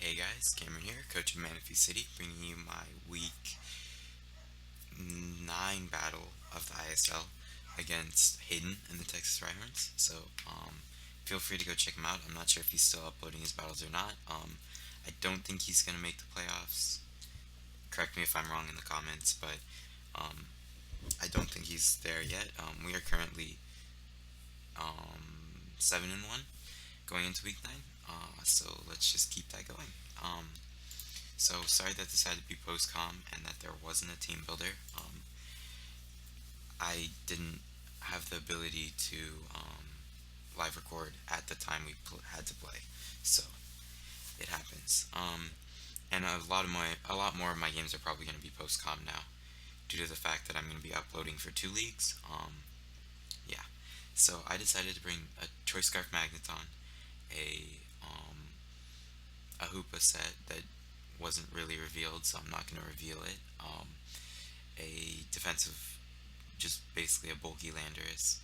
Hey guys, Cameron here, coach of Manaphy City, bringing you my week 9 battle of the ISL against Hayden and the Texas Ryhorns. Feel free to go check him out. I'm not sure if he's still uploading his battles or not. I don't think he's going to make the playoffs. Correct me if I'm wrong in the comments, but um, I don't think he's there yet. We are currently 7-1 going into week 9. So let's just keep that going. So sorry that this had to be post-com and that there wasn't a team builder. I didn't have the ability to live record at the time we had to play, so it happens. And a lot more of my games are probably going to be post-com now, due to the fact that I'm going to be uploading for 2 leagues. Yeah, so I decided to bring a Choice Scarf Magneton, a a Hoopa set that wasn't really revealed, so I'm not going to reveal it. A defensive, just basically a bulky Landorus,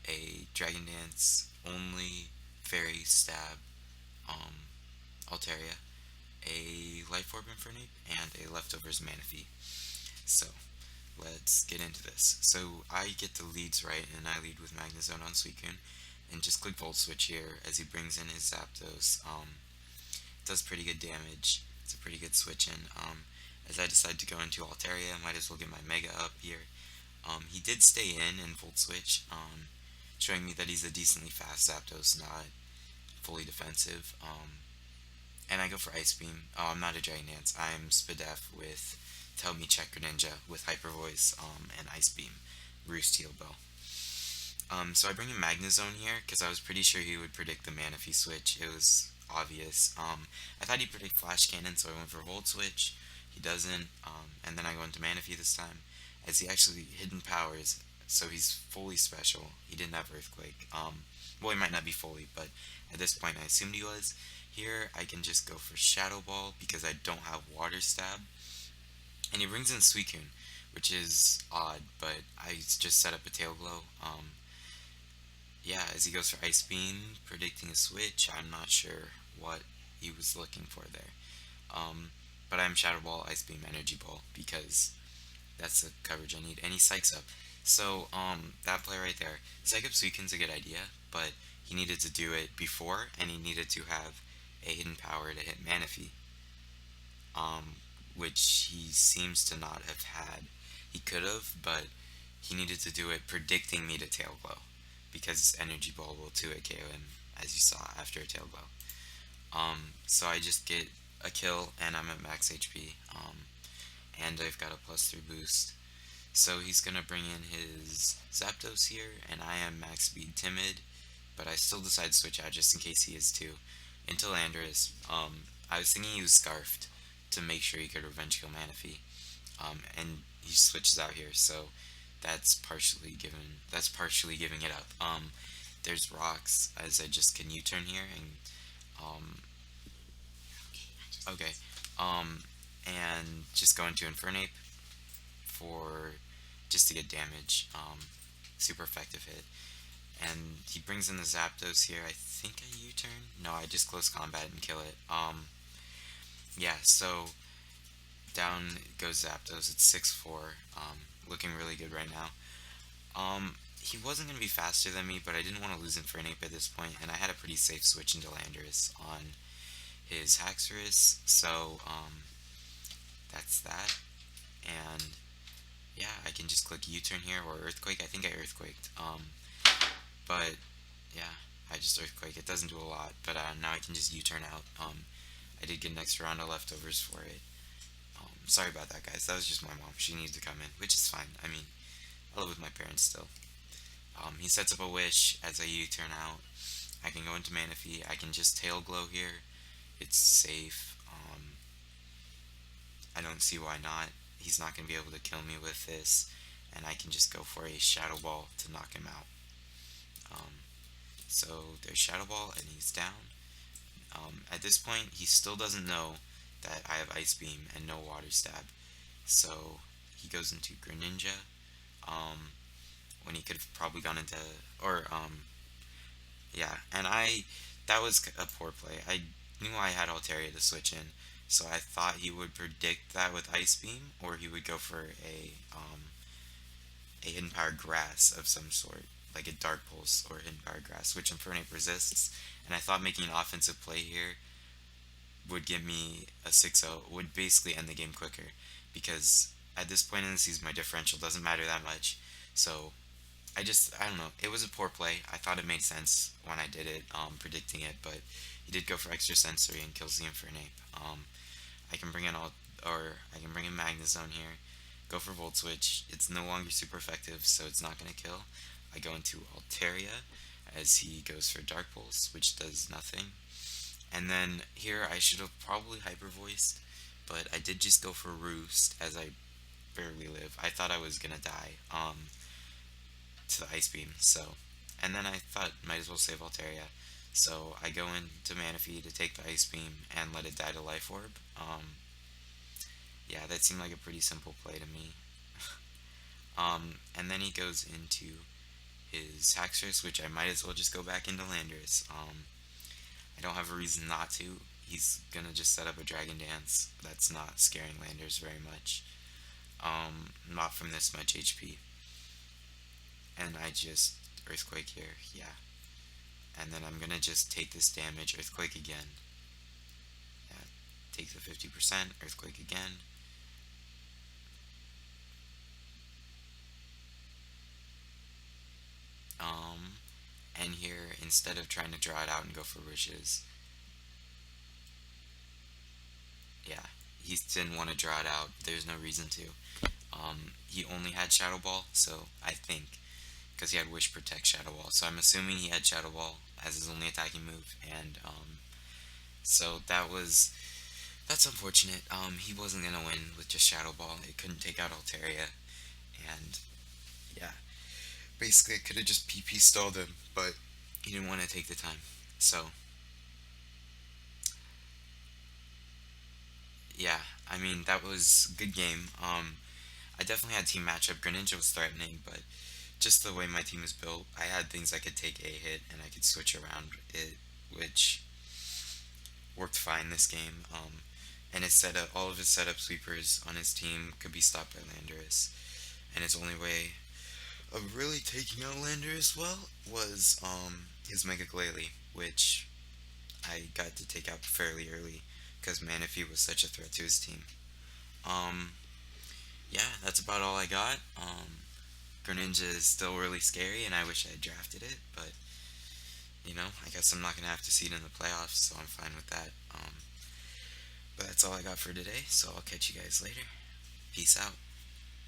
a Dragon Dance only Fairy Stab um, Altaria, a Life Orb Infernape, and a Leftovers Manaphy. So let's get into this. So I get the leads right, and I lead with Magnezone on Suicune, and just click Volt Switch here as he brings in his Zapdos. Does pretty good damage. It's a pretty good switch in. As I decide to go into Altaria, I might as well get my Mega up here. He did stay in Volt Switch, showing me that he's a decently fast Zapdos, not fully defensive. And I go for Ice Beam. Oh, I'm not a Dragon Dance. I'm Spadef with Tell Me Check Greninja with Hyper Voice and Ice Beam, Roost Heal Bell. So I bring in Magnezone here because I was pretty sure he would predict the Manaphy switch. It was obvious. I thought he'd predict Flash Cannon, so I went for Volt Switch. He doesn't, and then I go into Manaphy this time, as he actually hidden powers, so he's fully special. He didn't have Earthquake. Well, he might not be fully, but at this point I assumed he was. Here I can just go for Shadow Ball because I don't have Water Stab, and he brings in Suicune, which is odd, but I just set up a Tail Glow. Yeah, as he goes for Ice Beam, predicting a switch. I'm not sure what he was looking for there. But I'm Shadow Ball, Ice Beam, Energy Ball because that's the coverage I need. And he psychs up. So, that play right there. Psych up Suicune's a good idea, but he needed to do it before, and he needed to have a hidden power to hit Manaphy. Which he seems to not have had. He could have, but he needed to do it predicting me to Tail Glow, because Energy Ball will 2-hit KO him, as you saw after a Tail Glow. So I just get a kill, and I'm at max HP, and I've got a +3 boost. So he's gonna bring in his Zapdos here, and I am max speed Timid, but I still decide to switch out just in case he is too. Into Landorus, I was thinking he was Scarfed to make sure he could revenge kill Manaphy, and he switches out here, so that's partially giving it up. There's rocks, as I just can U-turn here, and okay, and just go into Infernape for just to get damage. Super effective hit, and he brings in the Zapdos here. I think I U-turn. No, I just close combat and kill it. Yeah, so down goes Zapdos. It's 6-4. Looking really good right now. He wasn't going to be faster than me, but I didn't want to lose Infernape at this point, and I had a pretty safe switch into Landorus on his Haxorus, so, that's that. And, yeah, I can just click U-turn here, or Earthquake. I think I Earthquaked. But, yeah, I just Earthquake. It doesn't do a lot, but, now I can just U-turn out. I did get an extra round of leftovers for it. Sorry about that, guys. That was just my mom. She needed to come in, which is fine. I mean, I live with my parents still. He sets up a Wish as I U-turn out. I can go into Manaphy. I can just Tail Glow here. It's safe. I don't see why not. He's not going to be able to kill me with this. And I can just go for a Shadow Ball to knock him out. So there's Shadow Ball, and he's down. At this point, he still doesn't know that I have Ice Beam and no Water Stab. So he goes into Greninja. When he could have probably gone into, or, yeah, and that was a poor play. knew I had Altaria to switch in, so I thought he would predict that with Ice Beam, or he would go for a hidden power grass of some sort, like a Dark Pulse or hidden power grass, which Infernape resists. And I thought making an offensive play here would give me a 6-0, would basically end the game quicker, because at this point in the season my differential doesn't matter that much. So I don't know, it was a poor play. I thought it made sense when I did it, predicting it, but he did go for extra sensory and kills the Infernape. I can bring in all, or I can bring in Magnezone here, go for Volt Switch. It's no longer super effective, so it's not gonna kill. I go into Altaria as he goes for Dark Pulse, which does nothing. And then here I should have probably Hyper Voiced, but I did just go for Roost as I barely live. I thought I was gonna die to the Ice Beam, so. And then I thought might as well save Altaria. So I go into Manaphy to take the Ice Beam and let it die to Life Orb. Yeah, that seemed like a pretty simple play to me. And then he goes into his Haxorus, which I might as well just go back into Landorus. I don't have a reason not to. He's gonna just set up a Dragon Dance. That's not scaring Landorus very much. Not from this much HP. And I just Earthquake here, yeah. And then I'm gonna just take this damage, Earthquake again. Yeah, take the 50%, Earthquake again. And here, instead of trying to draw it out and go for wishes, yeah, he didn't want to draw it out. There's no reason to. He only had Shadow Ball, so I think, because he had Wish Protect Shadow Ball, so I'm assuming he had Shadow Ball as his only attacking move, and so that's unfortunate. He wasn't gonna win with just Shadow Ball. It couldn't take out Altaria, and yeah, basically it could have just PP stalled him, but he didn't want to take the time. So yeah, I mean that was a good game. I definitely had team matchup. Greninja was threatening, but just the way my team is built, I had things I could take a hit and I could switch around it, which worked fine this game. And his setup, all of his setup sweepers on his team could be stopped by Landorus, and his only way of really taking out Landorus well was his Mega Glalie, which I got to take out fairly early because Manaphy was such a threat to his team. Um, yeah, that's about all I got. Greninja is still really scary, and I wish I had drafted it, but I guess I'm not gonna have to see it in the playoffs, so I'm fine with that. But that's all I got for today, so I'll catch you guys later. Peace out.